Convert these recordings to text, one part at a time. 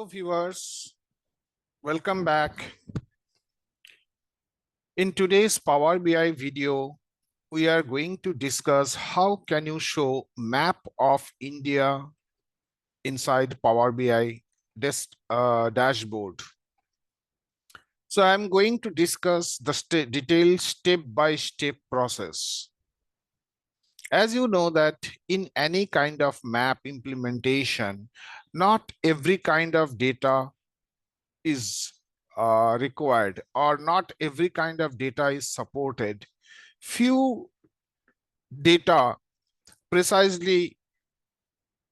Hello viewers, welcome back. In today's Power BI video, we are going to discuss how can you show map of India inside Power BI dashboard. So I'm going to discuss the detailed step-by-step process. As you know that in any kind of map implementation, not every kind of data is required, or not every kind of data is supported. Few data precisely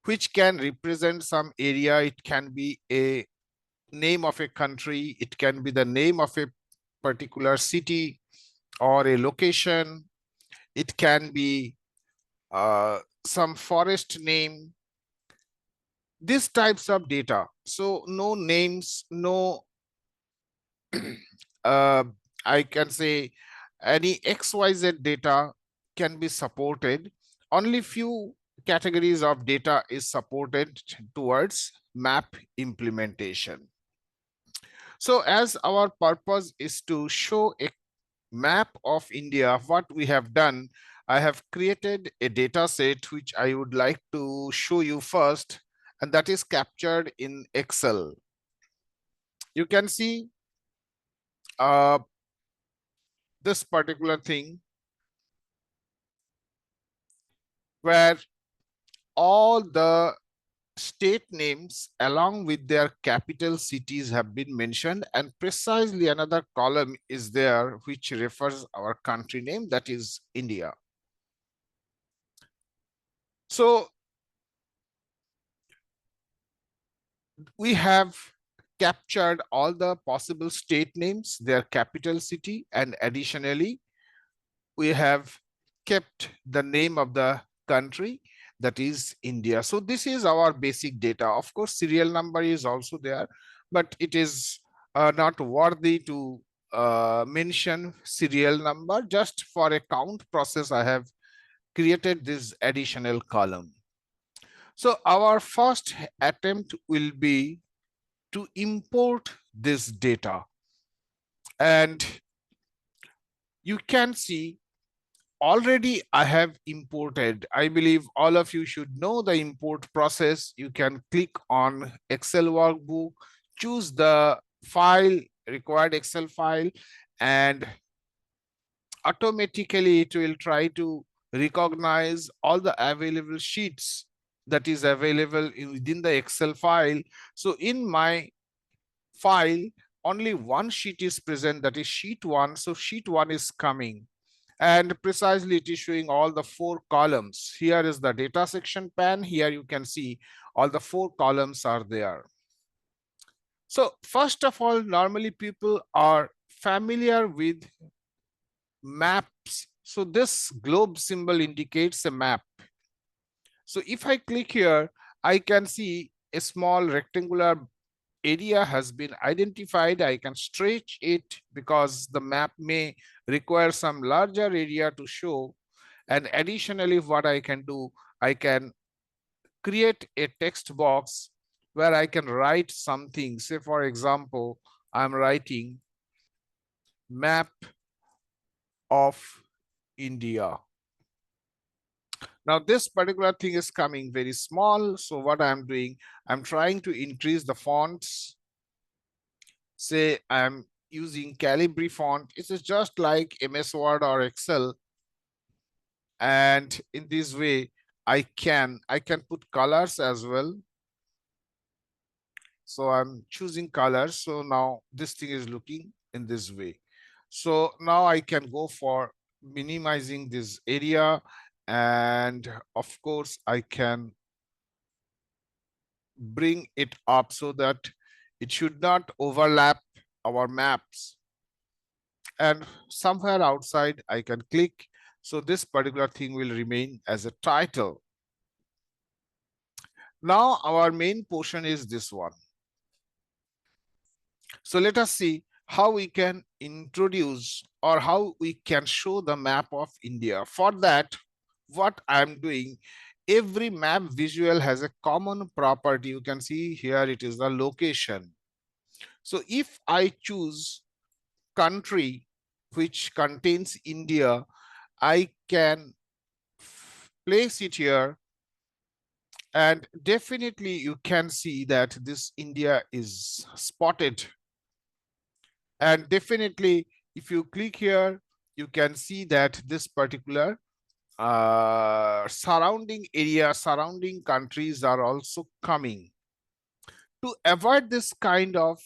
which can represent some area, it can be a name of a country, it can be the name of a particular city or a location, it can be some forest name, these types of data. So no names, no I can say any XYZ data can be supported. Only few categories of data is supported towards map implementation. So as our purpose is to show a map of India, what we have done, I have created a data set which I would like to show you first, and that is captured in Excel. You can see this particular thing where all the state names along with their capital cities have been mentioned, and precisely another column is there which refers our country name, that is India. So we have captured all the possible state names, their capital city, and additionally we have kept the name of the country, that is India. So this is our basic data. Of course, serial number is also there, but it is not worthy to mention serial number. Just for a count process, I have created this additional column. So our first attempt will be to import this data. And you can see already I have imported. I believe all of you should know the import process. You can click on Excel workbook, choose the file, required Excel file, and automatically it will try to recognize all the available sheets that is available within the Excel file. So in my file, only one sheet is present, that is sheet 1. So sheet 1 is coming. And precisely it is showing all the 4 columns. Here is the data section pane. Here you can see all the 4 columns are there. So first of all, normally people are familiar with maps. So this globe symbol indicates a map. So if I click here, I can see a small rectangular area has been identified. I can stretch it because the map may require some larger area to show. And additionally, what I can do, I can create a text box where I can write something. Say, for example, I'm writing map of India. Now, this particular thing is coming very small. So what I'm doing, I'm trying to increase the fonts. Say I'm using Calibri font. It is just like MS Word or Excel. And in this way, I can put colors as well. So I'm choosing colors. So now this thing is looking in this way. So now I can go for minimizing this area. And of course, I can bring it up so that it should not overlap our maps. And somewhere outside, I can click. So this particular thing will remain as a title. Now our main portion is this one. So let us see how we can introduce or how we can show the map of India. For that, what I'm doing, every map visual has a common property. You can see here it is the location. So if I choose country which contains India, I can place it here, and definitely you can see that this India is spotted. And definitely if you click here, you can see that this particular surrounding area, surrounding countries are also coming. To avoid this kind of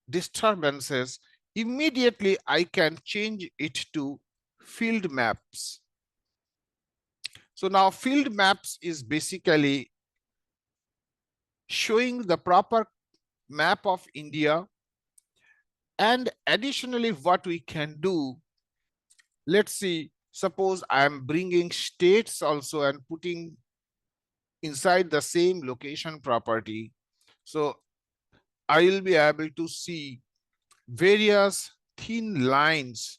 disturbances, immediately I can change it to field maps. So now field maps is basically showing the proper map of India. And additionally, what we can do, let's see, suppose I'm bringing states also and putting inside the same location property. So I will be able to see various thin lines,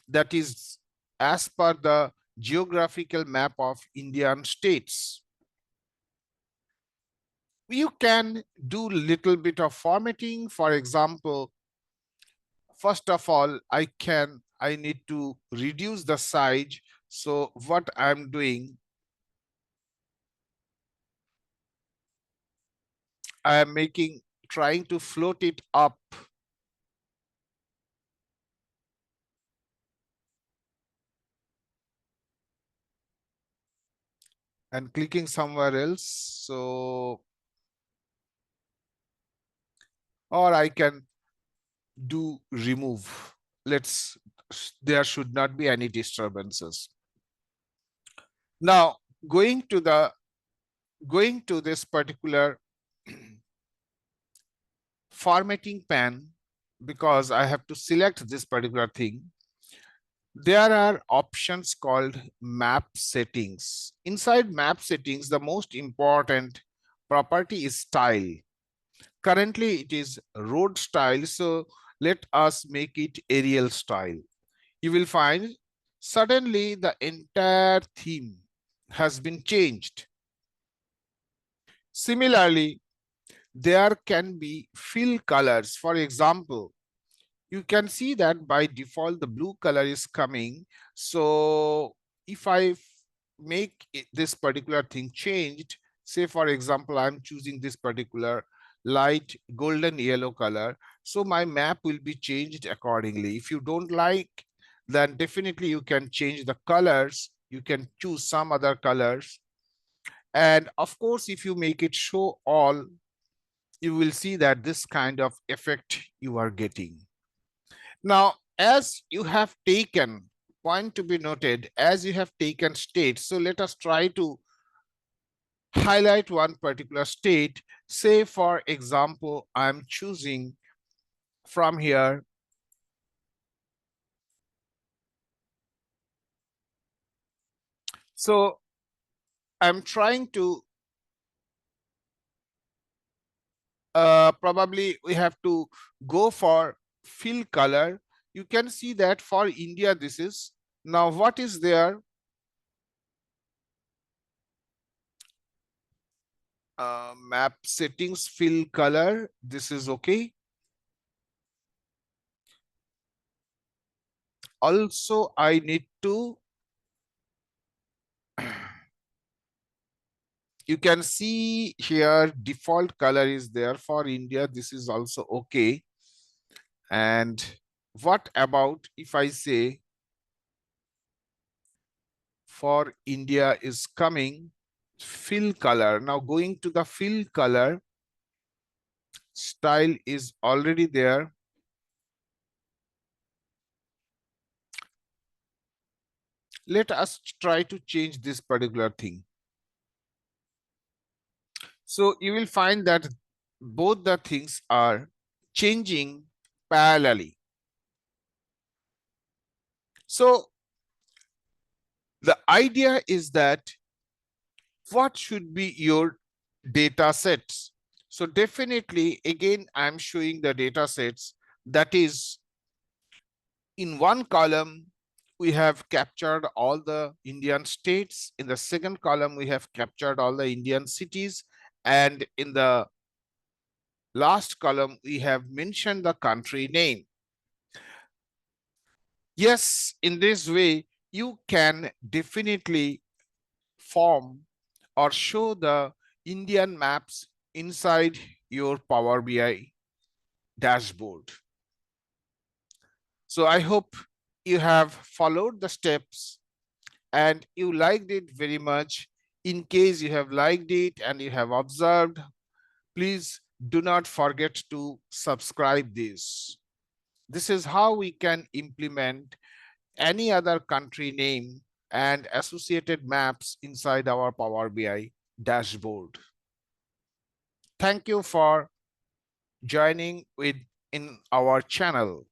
that is as per the geographical map of Indian states. You can do little bit of formatting. For example, first of all, I need to reduce the size. So what I'm doing, I am trying to float it up and clicking somewhere else. So, or I can do remove. There should not be any disturbances. Now, going to this particular formatting pan, because I have to select this particular thing, there are options called map settings. Inside map settings, the most important property is style. Currently, it is road style, so let us make it aerial style. You will find suddenly the entire theme has been changed. Similarly, there can be fill colors. For example, you can see that by default, the blue color is coming. So if I make this particular thing changed, say, for example, I'm choosing this particular light golden yellow color. So my map will be changed accordingly. If you don't like, then definitely you can change the colors. You can choose some other colors. And of course, if you make it show all, you will see that this kind of effect you are getting. Now, as you have taken, point to be noted, as you have taken states, so let us try to highlight one particular state. Say, for example, I'm choosing from here so I'm trying to probably we have to go for fill color. You can see that for India, this is now what is there. Map settings, fill color. This is okay. Also, I need to you can see here default color is there for India. This is also okay. And what about if I say for India is coming fill color? Now going to the fill color, style is already there. Let us try to change this particular thing. So you will find that both the things are changing parallelly. So the idea is that what should be your data sets? So definitely, again, I'm showing the data sets, that is in one column, we have captured all the Indian states. In the second column, we have captured all the Indian cities. And in the last column, we have mentioned the country name. Yes, in this way, you can definitely form or show the Indian maps inside your Power BI dashboard. So I hope you have followed the steps and you liked it very much. In case you have liked it and you have observed, please do not forget to subscribe this. This is how we can implement any other country name and associated maps inside our Power BI dashboard. Thank you for joining in our channel.